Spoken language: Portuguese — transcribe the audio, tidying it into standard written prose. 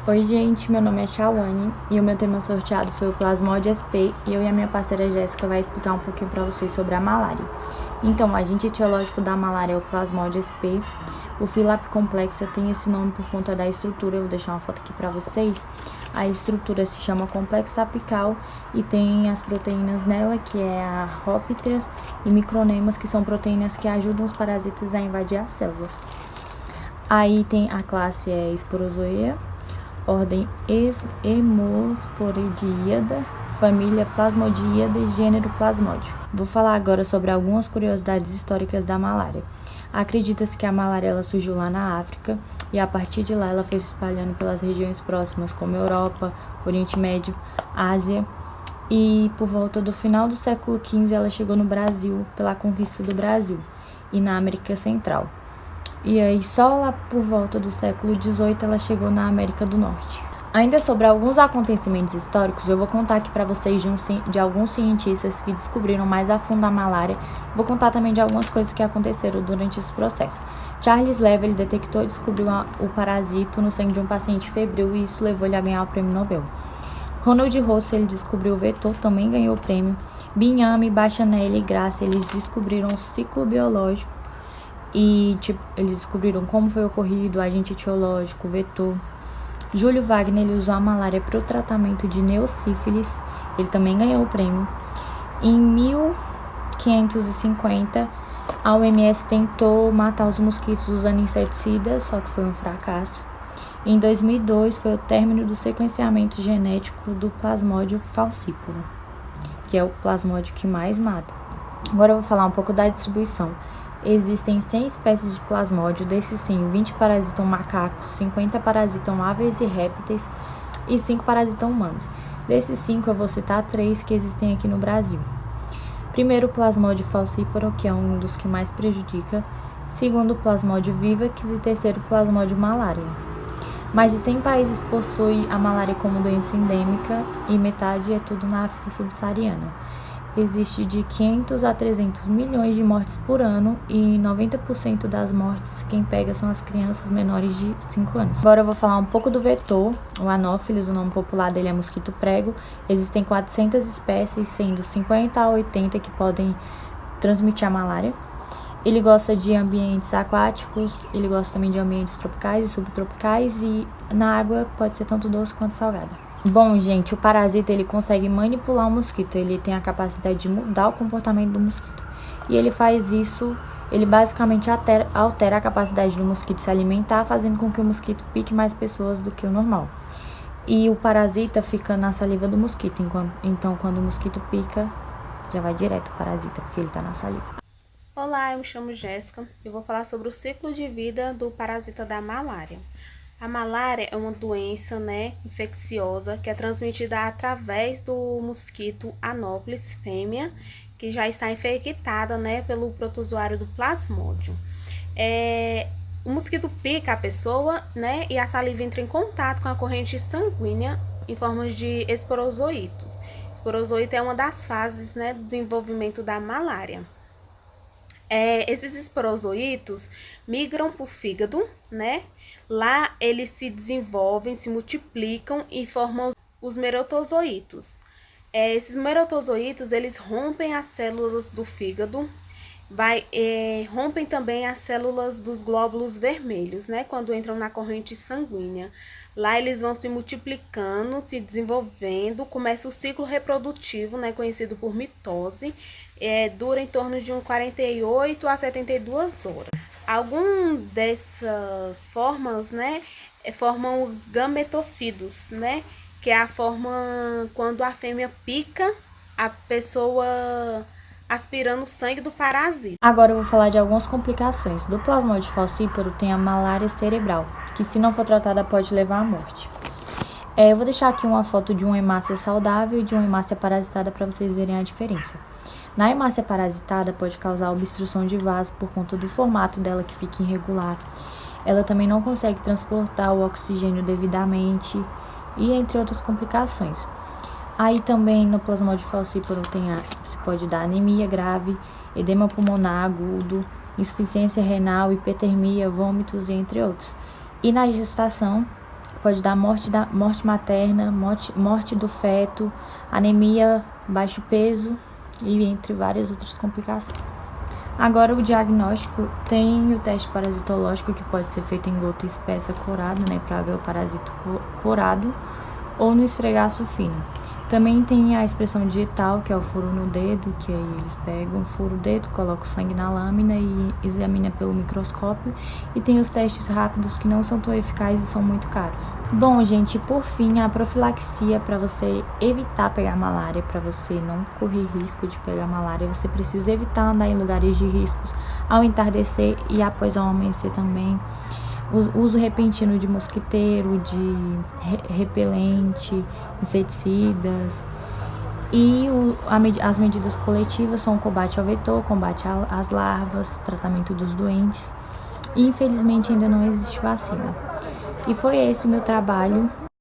Oi gente, meu nome é Shawane e o meu tema sorteado foi o Plasmodium SP e eu e a minha parceira Jéssica vai explicar um pouquinho para vocês sobre a malária. Então, o agente etiológico da malária é o Plasmodium SP. O filo apicomplexo tem esse nome por conta da estrutura, eu vou deixar uma foto aqui para vocês. A estrutura se chama complexo apical e tem as proteínas nela, que é a Rhopteras e micronemas, que são proteínas que ajudam os parasitas a invadir as células. Aí tem a classe Esporozoea, ordem Hemosporidíada, família Plasmodíada e gênero Plasmodium. Vou falar agora sobre algumas curiosidades históricas da malária. Acredita-se que a malária ela surgiu lá na África e a partir de lá ela foi se espalhando pelas regiões próximas como Europa, Oriente Médio, Ásia, e por volta do final do século XV ela chegou no Brasil pela conquista do Brasil e na América Central. E aí só lá por volta do século XVIII ela chegou na América do Norte. Ainda sobre alguns acontecimentos históricos, eu vou contar aqui para vocês de alguns cientistas que descobriram mais a fundo a malária. Vou contar também de algumas coisas que aconteceram durante esse processo. Charles Leve, ele detectou e descobriu o parasito no sangue de um paciente febril e isso levou ele a ganhar o prêmio Nobel. Ronald Russell, ele descobriu o vetor, também ganhou o prêmio. Binyami, Bachanelli e Grace, eles descobriram o ciclo biológico e eles descobriram como foi ocorrido, o agente etiológico, o vetor. Júlio Wagner, ele usou a malária para o tratamento de neossífilis, ele também ganhou o prêmio. Em 1550, a OMS tentou matar os mosquitos usando inseticidas, só que foi um fracasso. Em 2002, foi o término do sequenciamento genético do Plasmodium falciparum, que é o plasmódio que mais mata. Agora eu vou falar um pouco da distribuição. Existem 100 espécies de plasmódio, desses 100, 20 parasitam macacos, 50 parasitam aves e répteis e 5 parasitam humanos. Desses 5 eu vou citar 3 que existem aqui no Brasil. Primeiro, o Plasmodium falciparum, que é um dos que mais prejudica. Segundo, o Plasmodium vivax e terceiro, o Plasmodium malaria. Mais de 100 países possuem a malária como doença endêmica e metade é tudo na África subsaariana. Existe de 500 a 300 milhões de mortes por ano e 90% das mortes quem pega são as crianças menores de 5 anos. Agora eu vou falar um pouco do vetor, o Anopheles, o nome popular dele é mosquito prego. Existem 400 espécies, sendo 50 a 80 que podem transmitir a malária. Ele gosta de ambientes aquáticos, ele gosta também de ambientes tropicais e subtropicais e na água pode ser tanto doce quanto salgada. Bom, gente, o parasita ele consegue manipular o mosquito, ele tem a capacidade de mudar o comportamento do mosquito. E ele faz isso, ele basicamente altera a capacidade do mosquito se alimentar, fazendo com que o mosquito pique mais pessoas do que o normal. E o parasita fica na saliva do mosquito, então quando o mosquito pica, já vai direto o parasita, porque ele está na saliva. Olá, eu me chamo Jéssica e vou falar sobre o ciclo de vida do parasita da malária. A malária é uma doença, infecciosa que é transmitida através do mosquito Anopheles fêmea, que já está infectada, pelo protozoário do Plasmodium. O mosquito pica a pessoa, e a saliva entra em contato com a corrente sanguínea em forma de esporozoítos. Esporozoito é uma das fases, do desenvolvimento da malária. Esses esporozoítos migram para o fígado, Lá eles se desenvolvem, se multiplicam e formam os merotozoítos. Esses merotozoítos, eles rompem as células do fígado, rompem também as células dos glóbulos vermelhos, quando entram na corrente sanguínea. Lá eles vão se multiplicando, se desenvolvendo, começa o ciclo reprodutivo, conhecido por mitose, dura em torno de 48 a 72 horas. Algumas dessas formas, formam os gametocidos, que é a forma quando a fêmea pica a pessoa aspirando o sangue do parasita. Agora eu vou falar de algumas complicações. Do Plasmodium falciparum tem a malária cerebral, que se não for tratada pode levar à morte. Eu vou deixar aqui uma foto de uma hemácia saudável e de uma hemácia parasitada para vocês verem a diferença. Na hemácia parasitada pode causar obstrução de vaso por conta do formato dela que fica irregular. Ela também não consegue transportar o oxigênio devidamente e entre outras complicações. Aí também no Plasmodium falciparum se pode dar anemia grave, edema pulmonar agudo, insuficiência renal, hipertermia, vômitos e entre outros. E na gestação pode dar morte materna, morte do feto, anemia, baixo peso e entre várias outras complicações. Agora, o diagnóstico tem o teste parasitológico, que pode ser feito em gota espessa corada, né, para ver o parasito corado, ou no esfregaço fino. Também tem a expressão digital, que é o furo no dedo, que aí eles pegam, furo o dedo, colocam o sangue na lâmina e examina pelo microscópio. E tem os testes rápidos, que não são tão eficazes e são muito caros. Bom, gente, por fim, a profilaxia, para você evitar pegar malária, para você não correr risco de pegar malária, você precisa evitar andar em lugares de riscos ao entardecer e após ao amanhecer também. O uso repentino de mosquiteiro, de repelente, inseticidas. E as medidas coletivas são o combate ao vetor, combate às larvas, tratamento dos doentes. E infelizmente ainda não existe vacina. E foi esse o meu trabalho